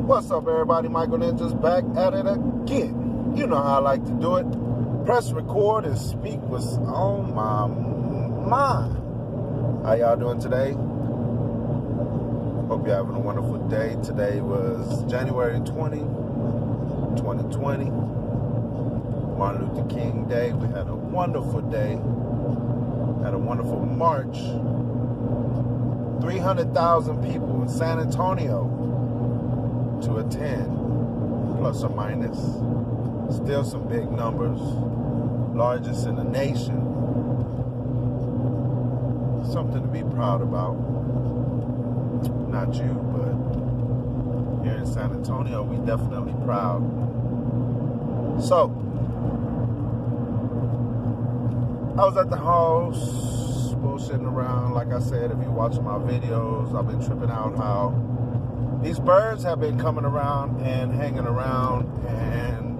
What's up, everybody? Michael Ninja's back at it again. You know how I like to do it. Press record and speak what's on my mind. How y'all doing today? Hope you're having a wonderful day. Today was January 20, 2020. Martin Luther King Day. We had a wonderful day. Had a wonderful march. 300,000 people in San Antonio to attend, plus or minus. Still some big numbers. Largest in the nation. Something to be proud about. Not you, but here in San Antonio, we definitely proud. So, I was at the house, bullshitting around. Like I said, if you're watching my videos, I've been tripping out how these birds have been coming around and hanging around, and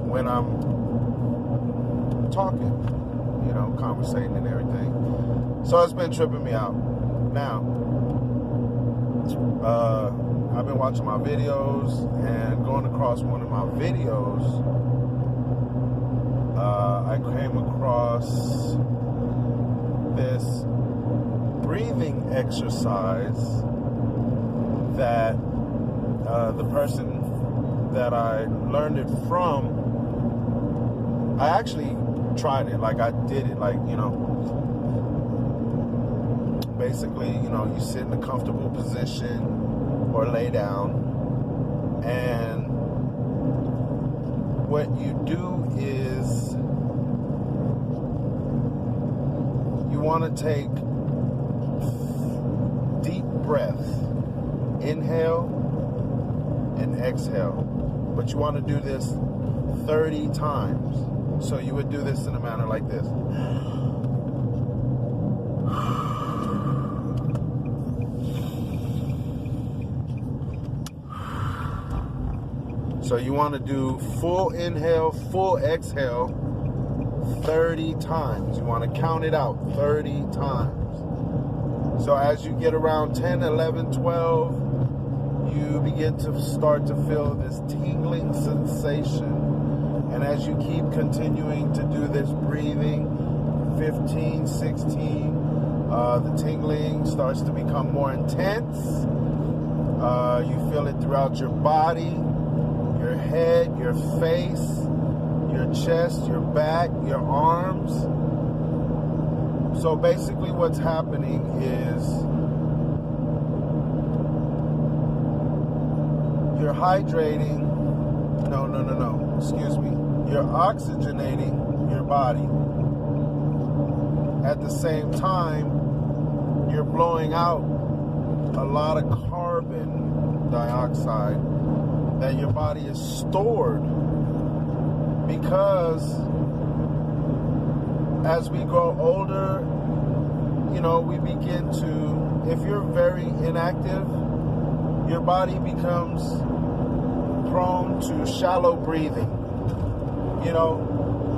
when I'm talking, conversating and everything. So it's been tripping me out. Now, I've been watching my videos and going across one of my videos, I came across this breathing exercise that the person that I learned it from, I actually tried it. Like, I did it, basically, you sit in a comfortable position or lay down, and what you do is you want to take deep breath, inhale and exhale, but you want to do this 30 times. So you would do this in a manner like this. So you want to do full inhale, full exhale 30 times. You want to count it out 30 times. So as you get around 10, 11, 12, you begin to start to feel this tingling sensation. And as you keep continuing to do this breathing, 15, 16, the tingling starts to become more intense. You feel it throughout your body, your head, your face, your chest, your back, your arms. So basically what's happening is you're hydrating. No. Excuse me. You're oxygenating your body. At the same time, you're blowing out a lot of carbon dioxide that your body is stored, because as we grow older, we begin to, if you're very inactive, your body becomes prone to shallow breathing,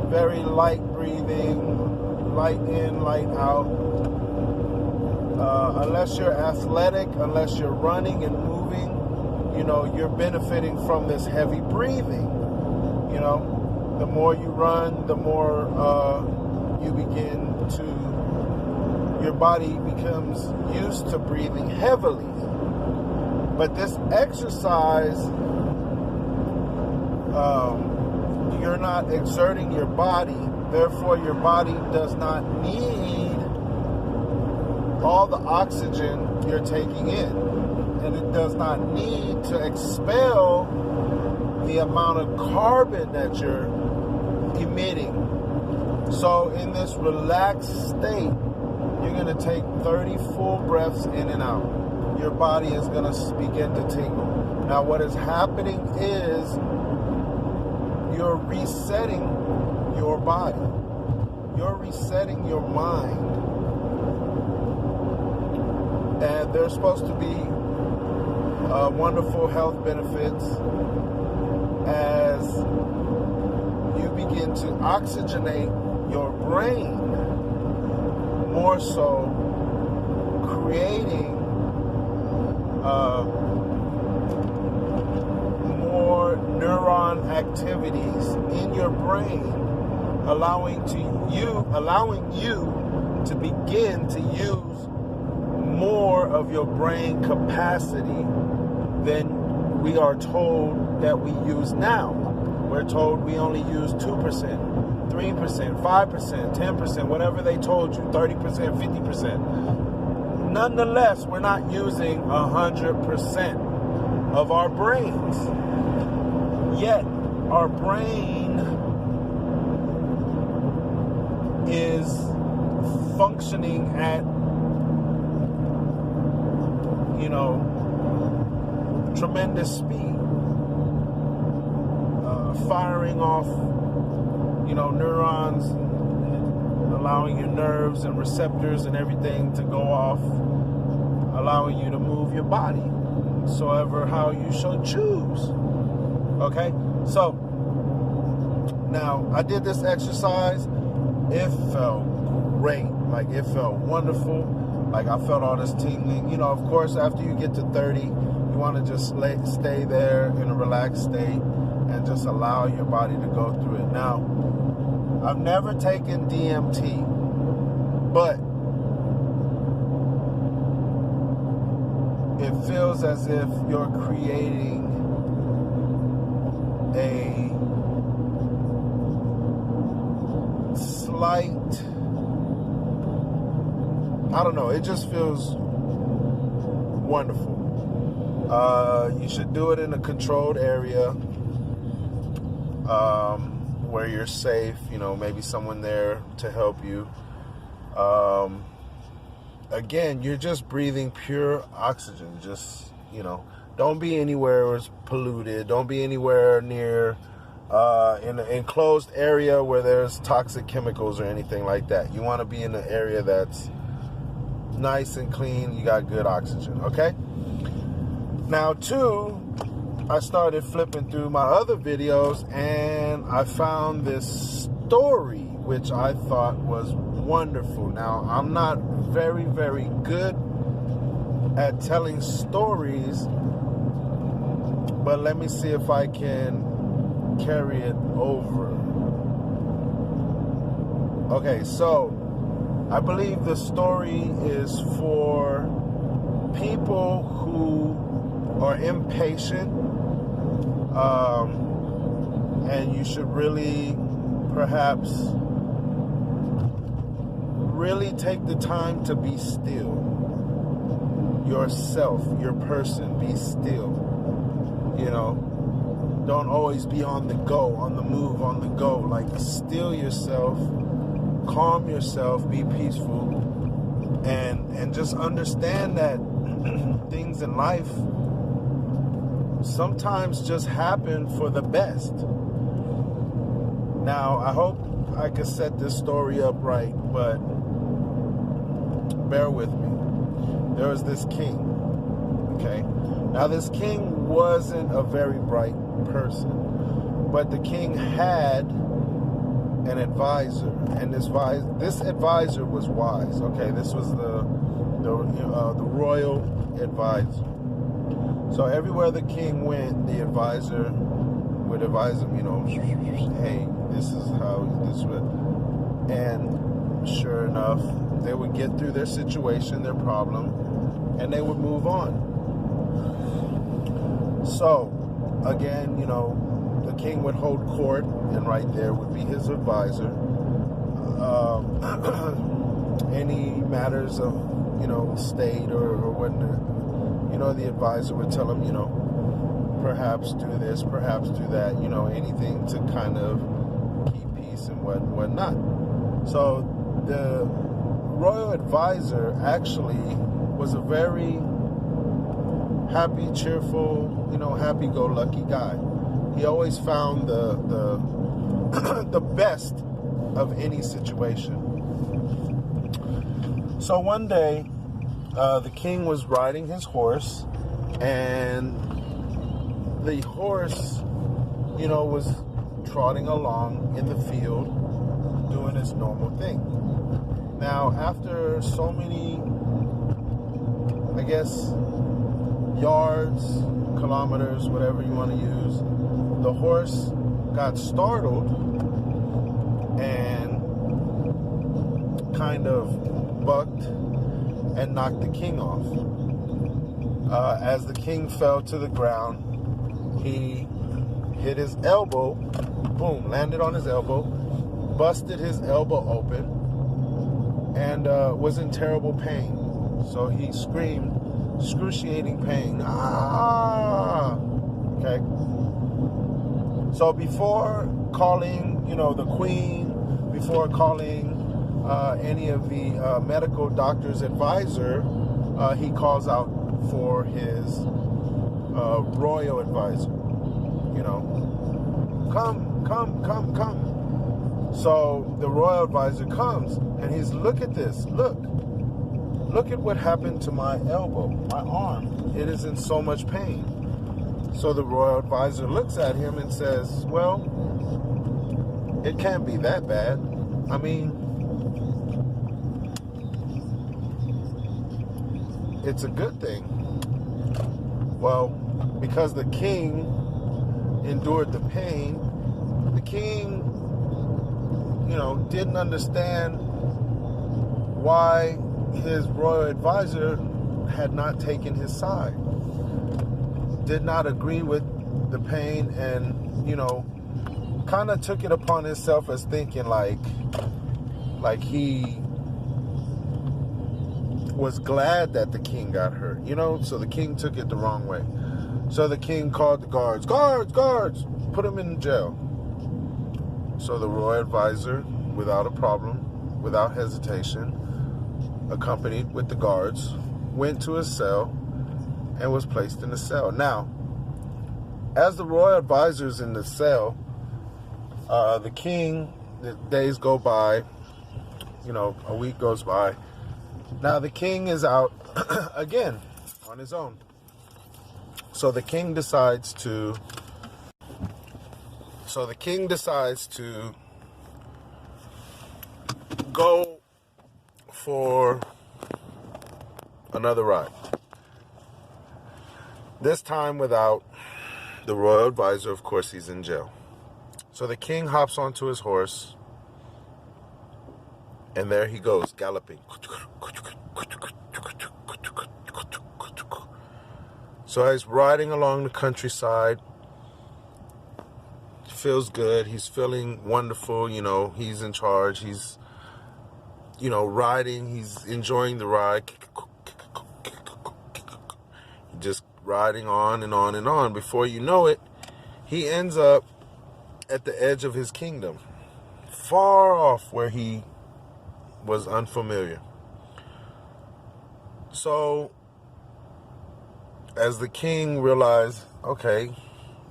very light breathing, light in, light out. Unless you're athletic, unless you're running and moving, you're benefiting from this heavy breathing. The more you run, the more you begin to, your body becomes used to breathing heavily. But this exercise, you're not exerting your body, therefore your body does not need all the oxygen you're taking in, and it does not need to expel the amount of carbon that you're emitting. So in this relaxed state, you're going to take 30 full breaths in and out. Your body is going to begin to tingle. Now what is happening is you're resetting your body. You're resetting your mind. And there's supposed to be wonderful health benefits as you begin to oxygenate your brain, more so creating more neuron activities in your brain, allowing you to begin to use more of your brain capacity than we are told that we use now. We're told we only use 2%, 3%, 5%, 10%, whatever they told you, 30%, 50%. Nonetheless, we're not using 100% of our brains. Yet, our brain is functioning at, tremendous speed. Firing off, neurons, allowing your nerves and receptors and everything to go off, allowing you to move your body, how you shall choose. Okay? So, now, I did this exercise. It felt great. Like, it felt wonderful. Like, I felt all this tingling. Of course, after you get to 30, you want to just stay there in a relaxed state and just allow your body to go through it. Now, I've never taken DMT, but it feels as if you're creating a slight, I don't know, it just feels wonderful. You should do it in a controlled area where you're safe, maybe someone there to help you. Again, you're just breathing pure oxygen. Just, don't be anywhere where it's polluted. Don't be anywhere near in an enclosed area where there's toxic chemicals or anything like that. You want to be in an area that's nice and clean. You got good oxygen, okay? Now, two, I started flipping through my other videos and I found this story which I thought was wonderful. Now, I'm not very, very good at telling stories, but let me see if I can carry it over. Okay, so I believe the story is for people who are impatient, and you should really perhaps really take the time to be still. Yourself, your person, be still. Don't always be on the go, on the move, on the go. Like, still yourself, calm yourself, be peaceful, and just understand that things in life sometimes just happen for the best. Now, I hope I can set this story up right, but bear with me. There was this king, okay? Now, this king wasn't a very bright person, but the king had an advisor, and this advisor was wise, okay? This was the royal advisor. So everywhere the king went, the advisor would advise him, hey, this is how this would. And sure enough, they would get through their situation, their problem, and they would move on. So, again, the king would hold court, and right there would be his advisor. Any matters of, state or whatnot, the advisor would tell him, perhaps do this, perhaps do that, anything to kind of keep peace and whatnot. So the royal advisor actually was a very happy, cheerful, happy-go-lucky guy. He always found the best of any situation. So one day, the king was riding his horse, and the horse, was trotting along in the field, doing its normal thing. Now, after so many, yards, kilometers, whatever you want to use, the horse got startled and kind of bucked and knocked the king off. As the king fell to the ground, he hit his elbow, boom, landed on his elbow, busted his elbow open, and was in terrible pain. So he screamed, excruciating pain. Ah! Okay. So before calling, the queen, before calling any of the medical doctor's advisor, he calls out for his royal advisor. Come. So the royal advisor comes and he's, look at this, look at what happened to my elbow, my arm. It is in so much pain. So the royal advisor looks at him and says, well, it can't be that bad. I mean, it's a good thing. Well, because the king endured the pain, the king, didn't understand why his royal advisor had not taken his side, did not agree with the pain, and, kind of took it upon himself as thinking like he was glad that the king got hurt, so the king took it the wrong way. So the king called the guards, put him in jail. So the royal advisor, without a problem, without hesitation, accompanied with the guards, went to his cell and was placed in the cell. Now, as the royal advisor's in the cell, the king, the days go by, a week goes by. Now the king is out again on his own. So the king decides to go for another ride. This time without the royal advisor. Of course, he's in jail. So the king hops onto his horse, and there he goes, galloping. So he's riding along the countryside. Feels good. He's feeling wonderful. He's in charge. He's, riding. He's enjoying the ride. Just riding on and on and on. Before you know it, he ends up at the edge of his kingdom, far off where he was unfamiliar. So, as the king realized, okay,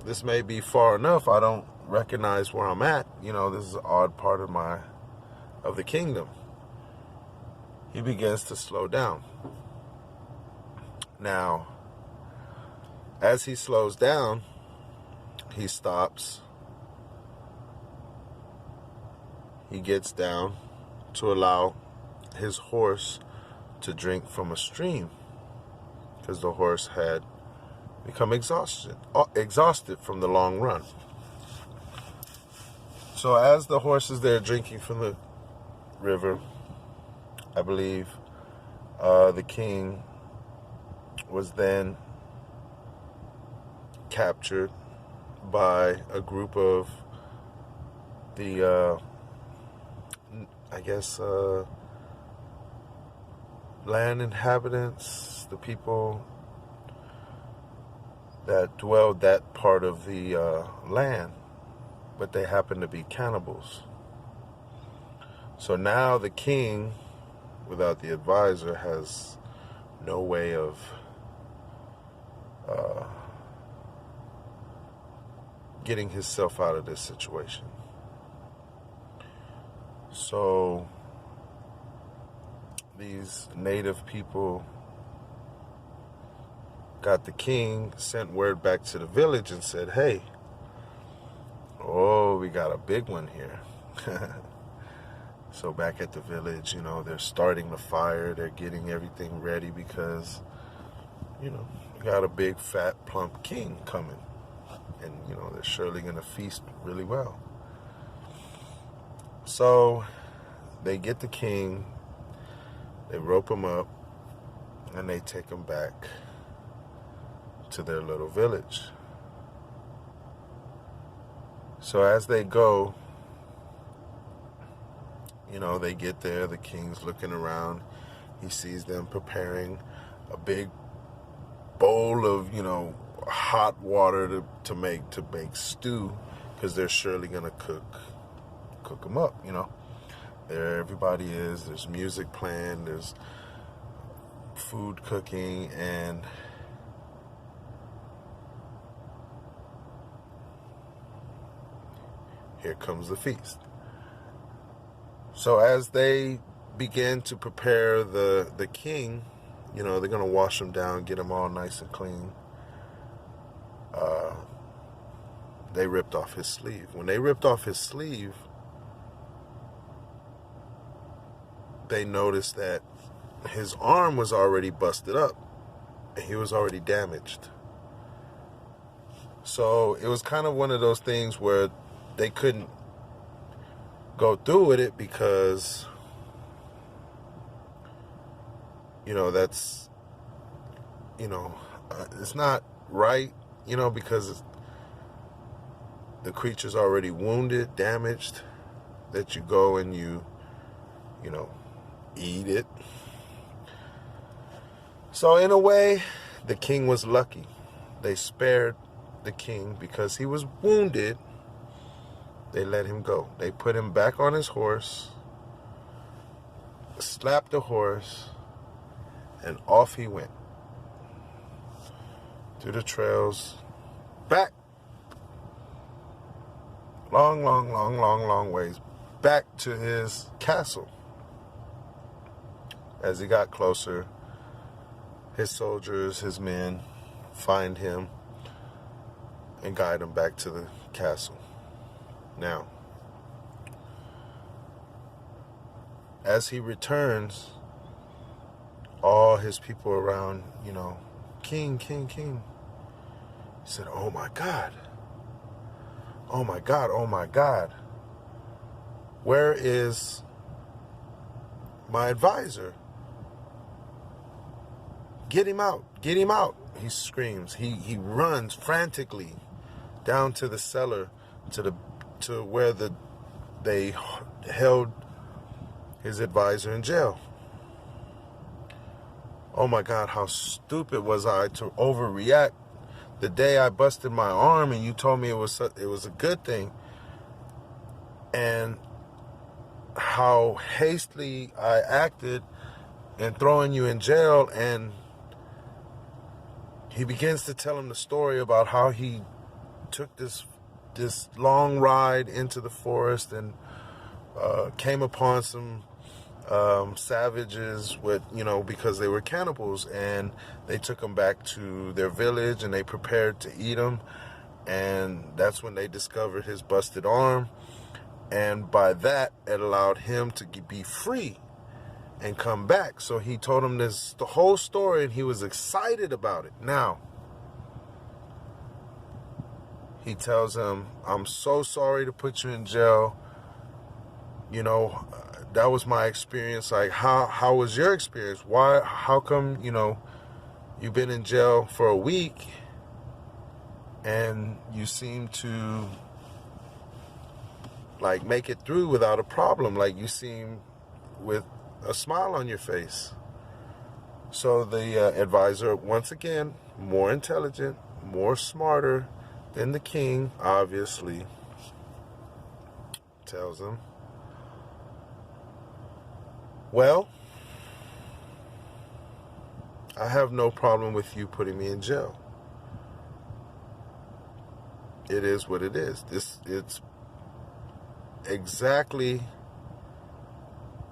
this may be far enough, I don't recognize where I'm at, this is an odd part of the kingdom. He begins to slow down. Now, as he slows down, he stops. He gets down to allow his horse to drink from a stream, because the horse had become exhausted from the long run. So as the horse is there drinking from the river, I believe the king was then captured by a group of the land inhabitants, the people that dwelled that part of the land, but they happened to be cannibals. So now the king, without the advisor, has no way of getting himself out of this situation. So these native people got the king, sent word back to the village and said, hey, we got a big one here. So back at the village, they're starting the fire, they're getting everything ready because, we got a big, fat, plump king coming. And, you know, they're surely going to feast really well. So they get the king, they rope him up, and they take him back to their little village. So as they go, you know, they get there, the king's looking around. He sees them preparing a big bowl of, you know, hot water to make stew, because they're surely going to cook them up, you know. There everybody is, there's music playing, there's food cooking, and here comes the feast. So as they begin to prepare the king, you know, they're going to wash him down, get him all nice and clean. They ripped off his sleeve. When they ripped off his sleeve, they noticed that his arm was already busted up and he was already damaged. So it was kind of one of those things where they couldn't go through with it because, you know, that's, you know, it's not right, you know, because the creature's already wounded, damaged, that you go and you know, eat it. So in a way, the king was lucky. They spared the king because he was wounded. They let him go. They put him back on his horse, slapped the horse, and off he went. Through the trails, back. Long ways. Back to his castle. As he got closer, his soldiers, his men, find him and guide him back to the castle. Now, as he returns, all his people around, you know, king. He said, oh my God. Where is my advisor? Get him out. He screams. He runs frantically down to the cellar, to where they held his advisor in jail. Oh my God, how stupid was I to overreact the day I busted my arm and you told me it was a good thing. And how hastily I acted in throwing you in jail. And he begins to tell him the story about how he took this long ride into the forest and came upon some savages with, you know, because they were cannibals, and they took him back to their village and they prepared to eat him. And that's when they discovered his busted arm. And by that, it allowed him to be free and come back. So he told him the whole story, and he was excited about it. Now, he tells him, I'm so sorry to put you in jail. You know, that was my experience. Like, how was your experience? How come, you know, you've been in jail for a week and you seem to, like, make it through without a problem? Like, you seem with a smile on your face. So the advisor, once again, more intelligent, more smarter than the king, obviously, tells him, well, I have no problem with you putting me in jail. It is what it is. It's exactly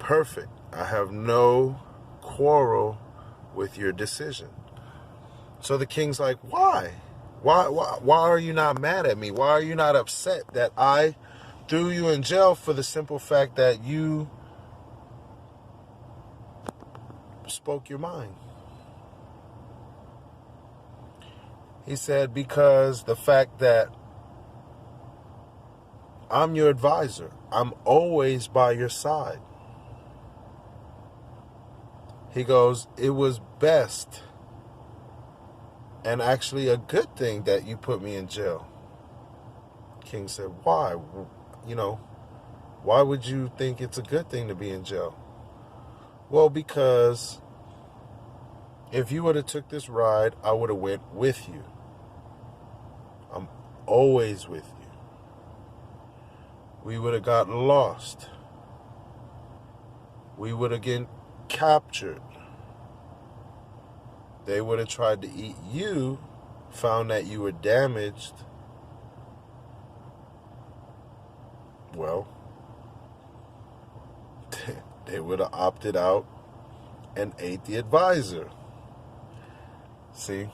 perfect. I have no quarrel with your decision. So the king's like, why? Why are you not mad at me? Why are you not upset that I threw you in jail for the simple fact that you spoke your mind? He said, because the fact that I'm your advisor. I'm always by your side. He goes, it was best and actually a good thing that you put me in jail. King said, why? Why would you think it's a good thing to be in jail? Well, because if you would have took this ride, I would have went with you. I'm always with you. We would have gotten lost. We would have gotten captured. They would have tried to eat you, found that you were damaged. Well, they would have opted out and ate the advisor. See?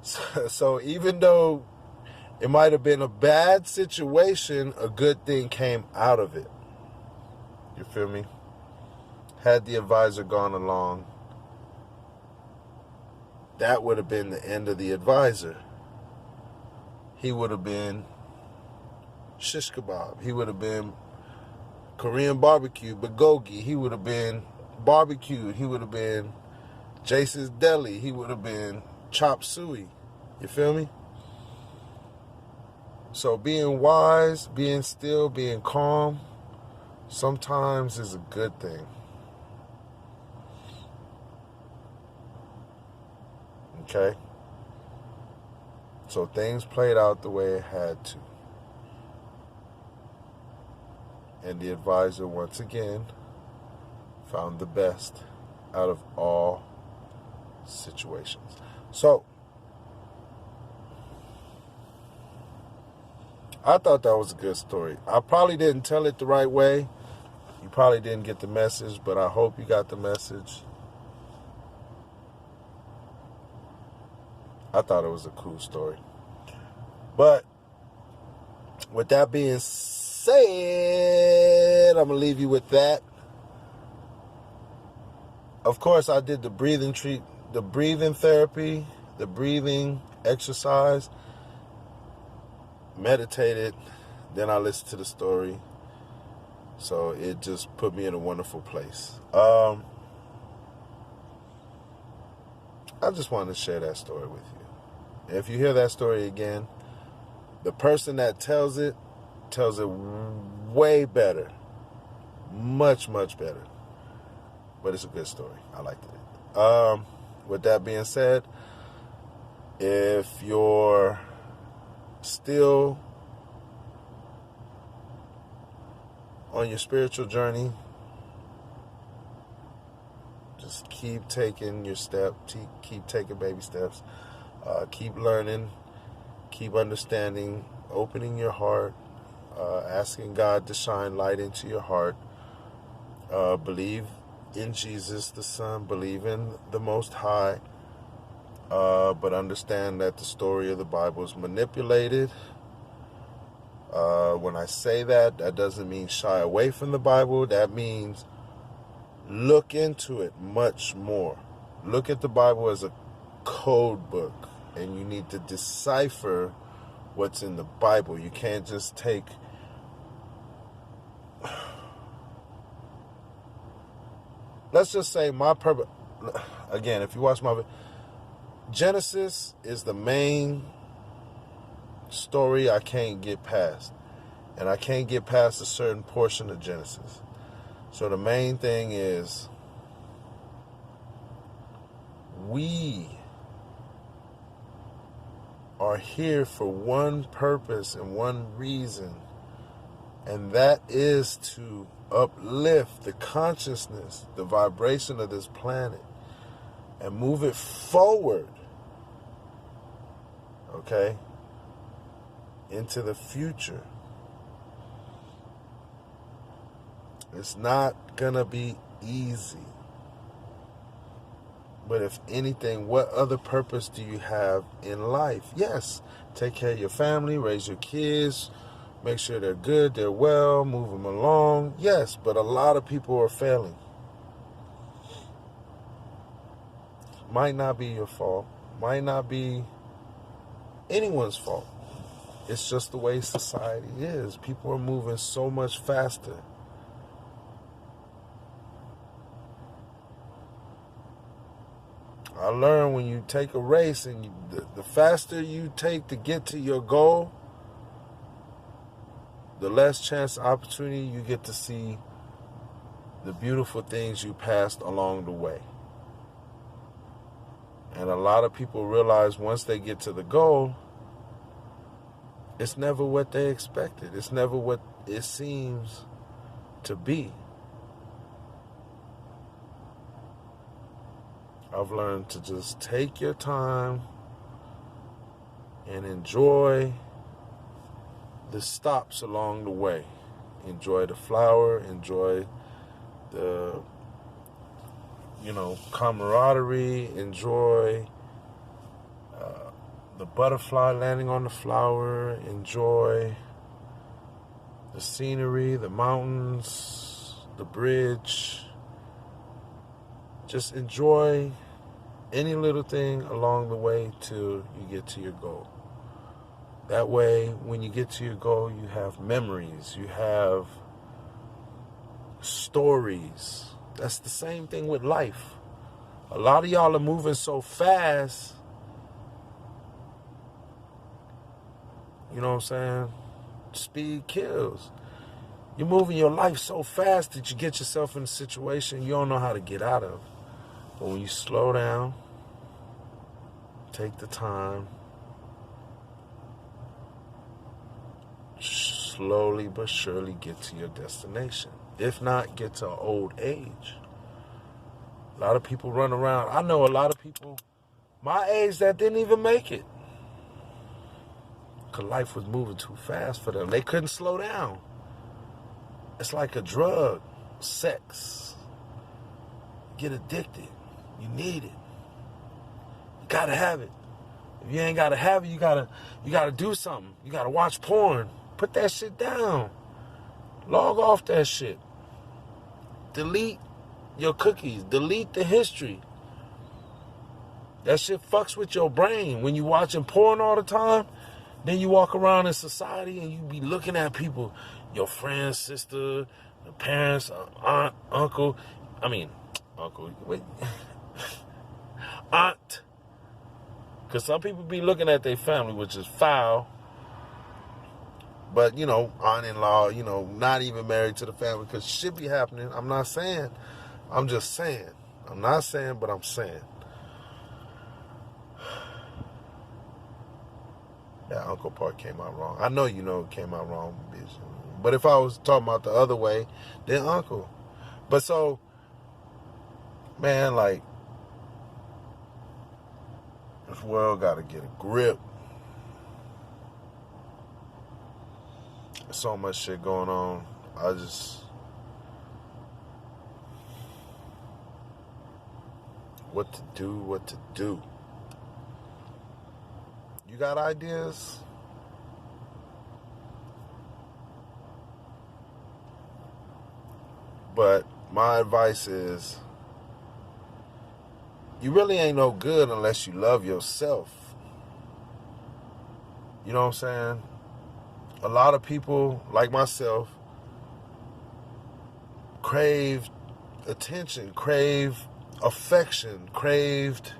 So even though it might have been a bad situation, a good thing came out of it. You feel me? Had the advisor gone along, that would have been the end of the advisor. He would have been shish kebab. He would have been Korean barbecue, bulgogi. He would have been barbecued. He would have been Jason's Deli. He would have been chop suey. You feel me? So being wise, being still, being calm, sometimes is a good thing. Okay? So things played out the way it had to. And the advisor, once again, found the best out of all situations. So, I thought that was a good story. I probably didn't tell it the right way. You probably didn't get the message, but I hope you got the message. I thought it was a cool story. But with that being said, I'm going to leave you with that. Of course, I did the breathing therapy, the breathing exercise, meditated, then I listened to the story. So it just put me in a wonderful place. I just wanted to share that story with you. And if you hear that story again, the person that tells it way better. Much, much better. But it's a good story. I liked it. With that being said, if you're still on your spiritual journey, just keep taking your step, keep taking baby steps, keep learning, keep understanding, opening your heart, asking God to shine light into your heart, believe in Jesus the Son, believe in the Most High, but understand that the story of the Bible is manipulated. When I say that, that doesn't mean shy away from the Bible. That means look into it much more. Look at the Bible as a code book, and you need to decipher what's in the Bible. You can't just take let's just say my purpose. Again, if you watch my Genesis is the main story I can't get past. And I can't get past a certain portion of Genesis. So the main thing is we are here for one purpose and one reason. And that is to uplift the consciousness, the vibration of this planet, and move it forward, okay, into the future. It's not gonna be easy. But if anything, what other purpose do you have in life? Yes, take care of your family, raise your kids, make sure they're good, they're well, move them along. Yes, but a lot of people are failing. Might not be your fault. Might not be anyone's fault. It's just the way society is. People are moving so much faster. I learned when you take a race and the faster you take to get to your goal, the less chance opportunity you get to see the beautiful things you passed along the way. And a lot of people realize once they get to the goal, it's never what they expected. It's never what it seems to be. I've learned to just take your time and enjoy the stops along the way. Enjoy the flower, enjoy the, camaraderie, enjoy the butterfly landing on the flower, enjoy the scenery, the mountains, the bridge. Just enjoy any little thing along the way till you get to your goal. That way, when you get to your goal, you have memories, you have stories. That's the same thing with life. A lot of y'all are moving so fast. You know what I'm saying? Speed kills. You're moving your life so fast that you get yourself in a situation you don't know how to get out of. But when you slow down, take the time, slowly but surely get to your destination. If not, get to old age. A lot of people run around. I know a lot of people my age that didn't even make it. Because life was moving too fast for them. They couldn't slow down. It's like a drug, sex. Get addicted. You need it. You gotta have it. If you ain't gotta have it, you gotta do something. You gotta watch porn. Put that shit down. Log off that shit. Delete your cookies. Delete the history. That shit fucks with your brain. When you watching porn all the time, then you walk around in society and you be looking at people, your friends, sister, the parents, aunt, uncle. Wait. Aunt. Because some people be looking at their family, which is foul. But, aunt-in-law, not even married to the family, because shit be happening. I'm not saying. I'm just saying. I'm not saying, but I'm saying. That uncle part came out wrong. I know it came out wrong, bitch. But if I was talking about the other way, then uncle. But so, man, like, this world got to get a grip. There's so much shit going on. What to do. You got ideas? But my advice is, you really ain't no good unless you love yourself. You know what I'm saying? A lot of people, like myself, craved attention, craved affection, craved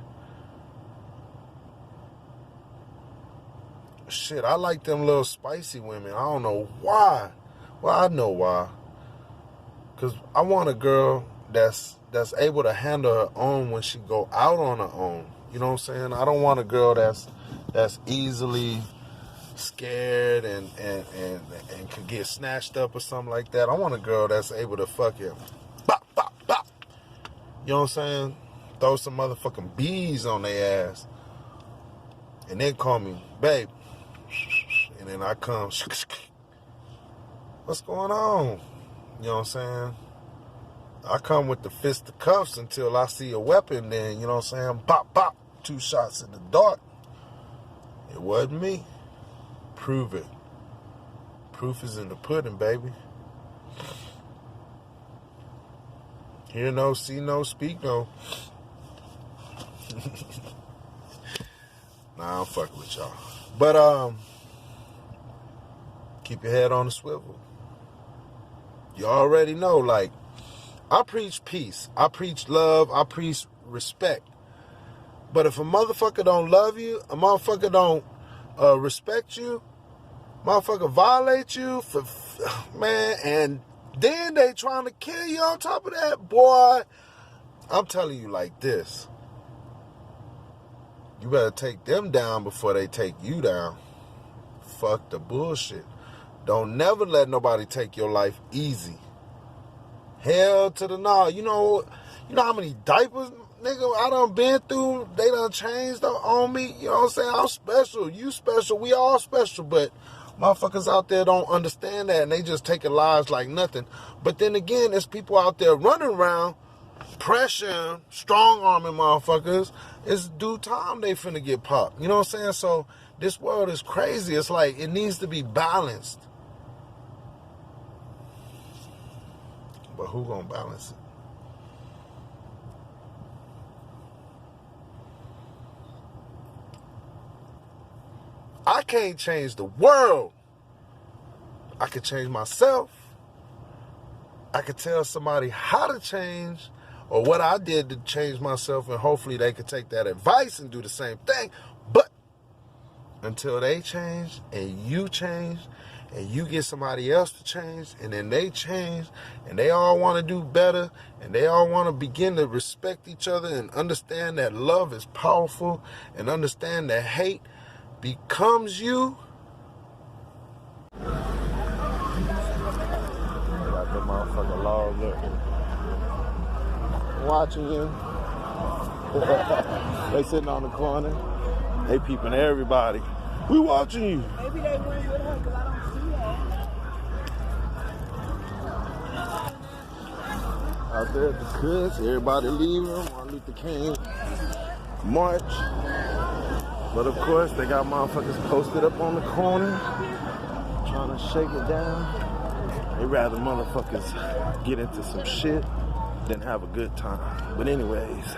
shit. I like them little spicy women. I don't know why. Well, I know why. Because I want a girl that's able to handle her own when she go out on her own. You know what I'm saying? I don't want a girl that's easily scared and could get snatched up or something like that. I want a girl that's able to fucking bop, bop, bop. You know what I'm saying? Throw some motherfucking bees on their ass. And then call me, babe. And then I come, what's going on? You know what I'm saying? I come with the fist of cuffs until I see a weapon, then, you know what I'm saying? Pop, pop, 2 shots in the dark. It wasn't me. Prove it. Proof is in the pudding, baby. Hear no, see no, speak no. Nah, I'm fucking with y'all. But, keep your head on the swivel. You already know, like, I preach peace. I preach love. I preach respect. But if a motherfucker don't love you, a motherfucker don't respect you, motherfucker violate you, man, and then they trying to kill you on top of that, boy, I'm telling you like this. You better take them down before they take you down. Fuck the bullshit. Don't never let nobody take your life easy. Hell to the no. You know how many diapers, nigga, I done been through? They done changed on me. You know what I'm saying? I'm special. You special. We all special. But motherfuckers out there don't understand that, and they just taking lives like nothing. But then again, there's people out there running around, pressuring, strong-arming motherfuckers. It's due time they finna get popped. You know what I'm saying? So this world is crazy. It's like it needs to be balanced. But who gonna balance it? I can't change the world. I can change myself. I could tell somebody how to change or what I did to change myself, and hopefully they could take that advice and do the same thing. But until they change and you change and you get somebody else to change and then they change and they all want to do better and they all want to begin to respect each other and understand that love is powerful and understand that hate becomes you. Got the motherfucking law watching you. They sitting on the corner. They peeping everybody. We watching you. Maybe they went with her because I don't see her. Out there at the cuts, everybody leaving. Martin Luther King march. But of course, they got motherfuckers posted up on the corner, trying to shake it down. They rather motherfuckers get into some shit than have a good time. But anyways,